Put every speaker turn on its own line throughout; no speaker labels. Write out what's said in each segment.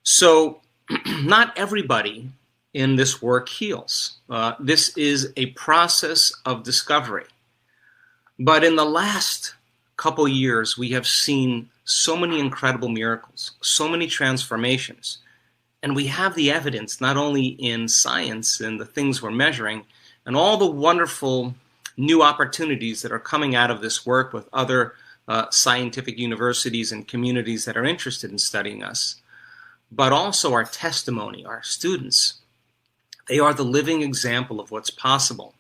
So not everybody in this work heals. This is a process of discovery. But in the last couple years, we have seen so many incredible miracles, so many transformations. And we have the evidence, not only in science and the things we're measuring, and all the wonderful new opportunities that are coming out of this work with other scientific universities and communities that are interested in studying us, but also our testimony, our students. They are the living example of what's possible.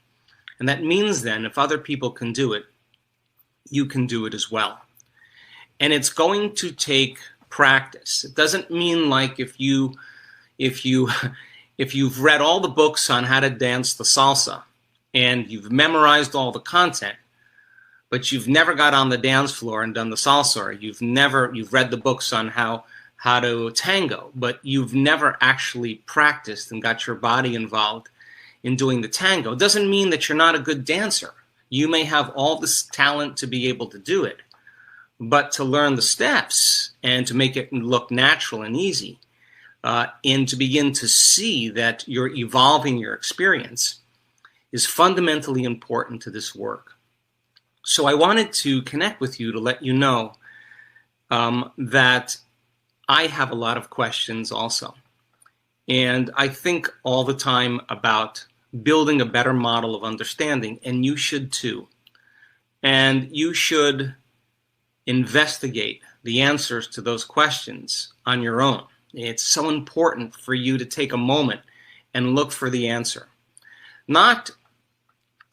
And that means then, if other people can do it, you can do it as well. And it's going to take practice. It doesn't mean like if you've read all the books on how to dance the salsa and you've memorized all the content, but you've never got on the dance floor and done the salsa, or you've read the books on how to tango, but you've never actually practiced and got your body involved in doing the tango. It doesn't mean that you're not a good dancer. You may have all this talent to be able to do it, but to learn the steps and to make it look natural and easy, and to begin to see that you're evolving your experience is fundamentally important to this work. So I wanted to connect with you to let you know that I have a lot of questions also. And I think all the time about building a better model of understanding, and you should too. And you should investigate the answers to those questions on your own. It's so important for you to take a moment and look for the answer. Not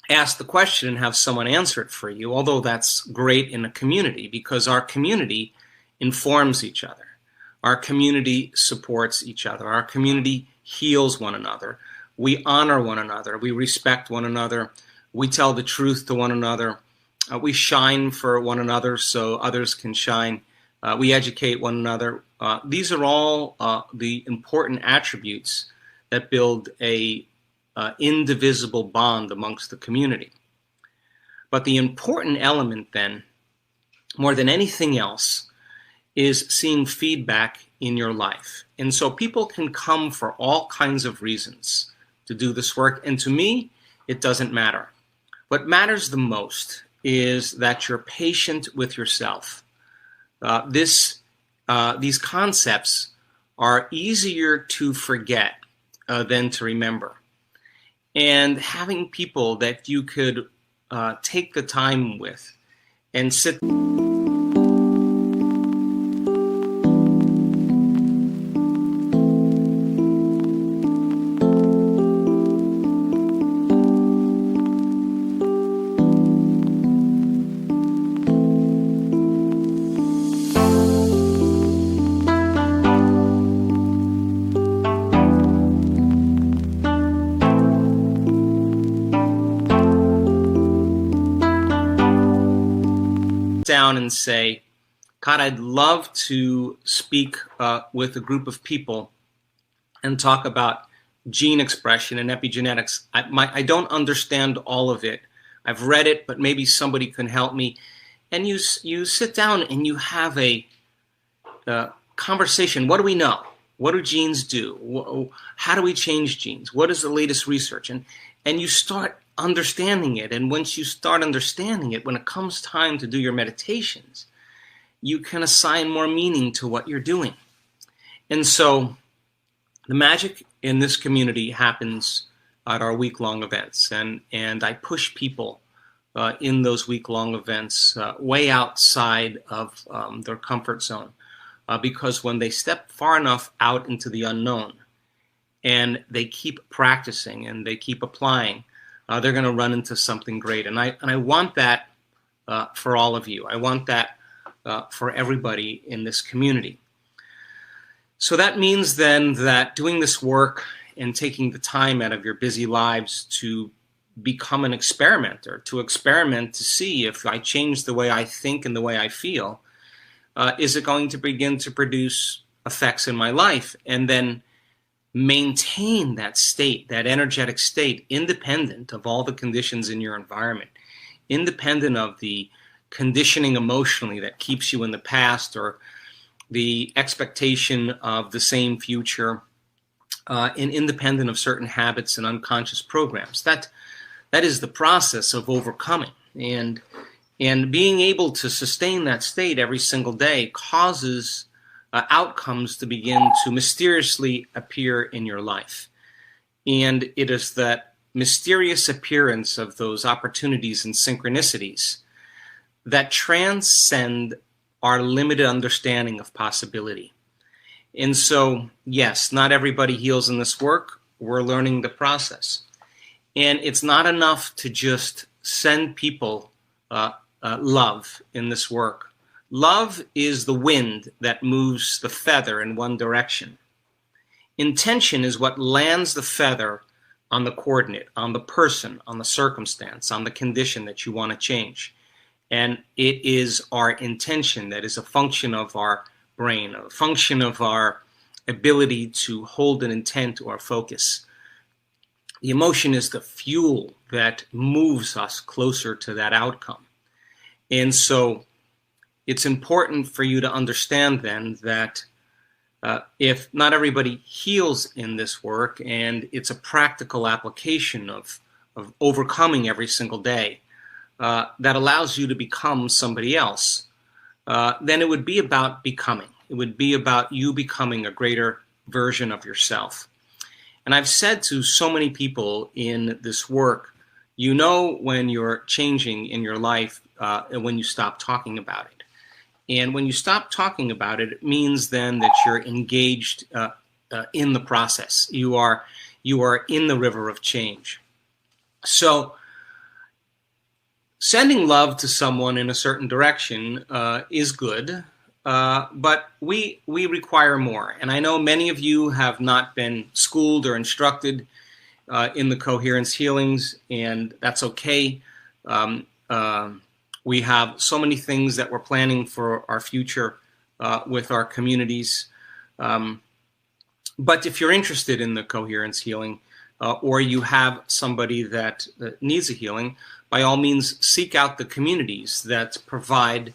ask the question and have someone answer it for you, although that's great in a community, because our community informs each other. Our community supports each other. Our community heals one another. We honor one another. We respect one another. We tell the truth to one another. We shine for one another so others can shine. We educate one another. These are all the important attributes that build a indivisible bond amongst the community. But the important element then, more than anything else, is seeing feedback in your life. And so people can come for all kinds of reasons to do this work. And to me, it doesn't matter. What matters the most is that you're patient with yourself. These concepts are easier to forget than to remember. And having people that you could take the time with and sit down and say, God, I'd love to speak with a group of people and talk about gene expression and epigenetics. I don't understand all of it. I've read it, but maybe somebody can help me. And you sit down and you have a conversation. What do we know? What do genes do? How do we change genes? What is the latest research? And you start understanding it. And once you start understanding it, when it comes time to do your meditations, you can assign more meaning to what you're doing. And so the magic in this community happens at our week-long events. And I push people in those week-long events way outside of their comfort zone. Because when they step far enough out into the unknown and they keep practicing and they keep applying, they're going to run into something great. And I want that for all of you. I want that for everybody in this community. So that means then that doing this work and taking the time out of your busy lives to become an experimenter, to experiment to see if I change the way I think and the way I feel, is it going to begin to produce effects in my life? And then maintain that state, that energetic state, independent of all the conditions in your environment, independent of the conditioning emotionally that keeps you in the past or the expectation of the same future, and independent of certain habits and unconscious programs. That is the process of overcoming. And being able to sustain that state every single day causes outcomes to begin to mysteriously appear in your life. And it is that mysterious appearance of those opportunities and synchronicities that transcend our limited understanding of possibility. And so, yes, not everybody heals in this work. We're learning the process. And it's not enough to just send people love in this work. Love is the wind that moves the feather in one direction. Intention is what lands the feather on the coordinate, on the person, on the circumstance, on the condition that you want to change. And it is our intention that is a function of our brain, a function of our ability to hold an intent or focus. The emotion is the fuel that moves us closer to that outcome. And so it's important for you to understand then that if not everybody heals in this work, and it's a practical application of overcoming every single day that allows you to become somebody else, then it would be about becoming. It would be about you becoming a greater version of yourself. And I've said to so many people in this work, you know when you're changing in your life when you stop talking about it. And when you stop talking about it, it means then that you're engaged in the process. You are in the river of change. So sending love to someone in a certain direction is good, but we require more. And I know many of you have not been schooled or instructed in the coherence healings, and that's okay. We have so many things that we're planning for our future with our communities. But if you're interested in the coherence healing, or you have somebody that needs a healing, by all means, seek out the communities that provide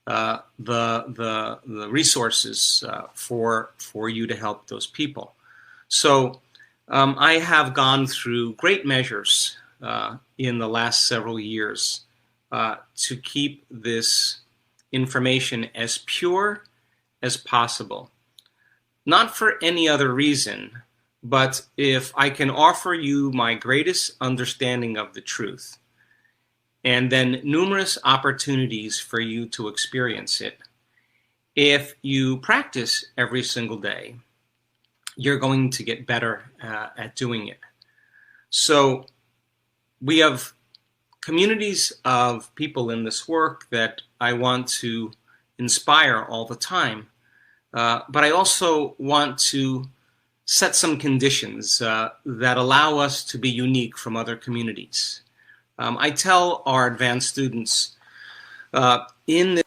the resources for you to help those people. So I have gone through great measures in the last several years to keep this information as pure as possible. Not for any other reason, but if I can offer you my greatest understanding of the truth, and then numerous opportunities for you to experience it, if you practice every single day, you're going to get better at doing it. So we have communities of people in this work that I want to inspire all the time, but I also want to set some conditions that allow us to be unique from other communities. I tell our advanced students in this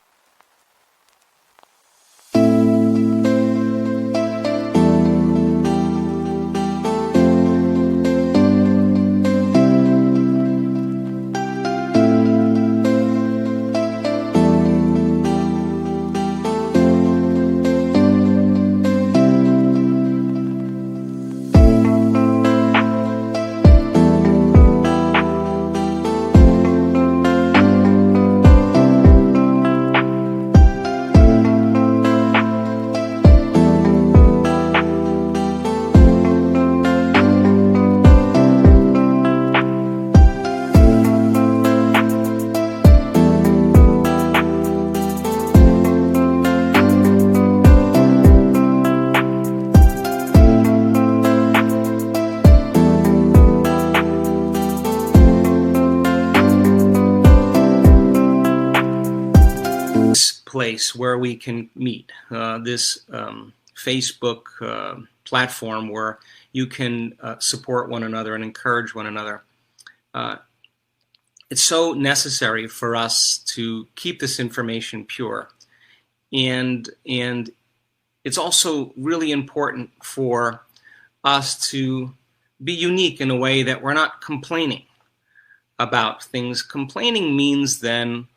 place where we can meet, this Facebook platform where you can support one another and encourage one another. It's so necessary for us to keep this information pure. And it's also really important for us to be unique in a way that we're not complaining about things. Complaining means then,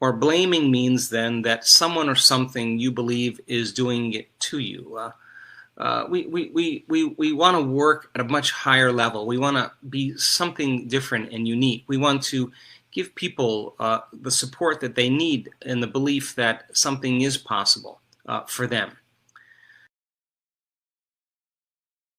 or blaming means then that someone or something you believe is doing it to you. We want to work at a much higher level. We want to be something different and unique. We want to give people the support that they need in the belief that something is possible for them.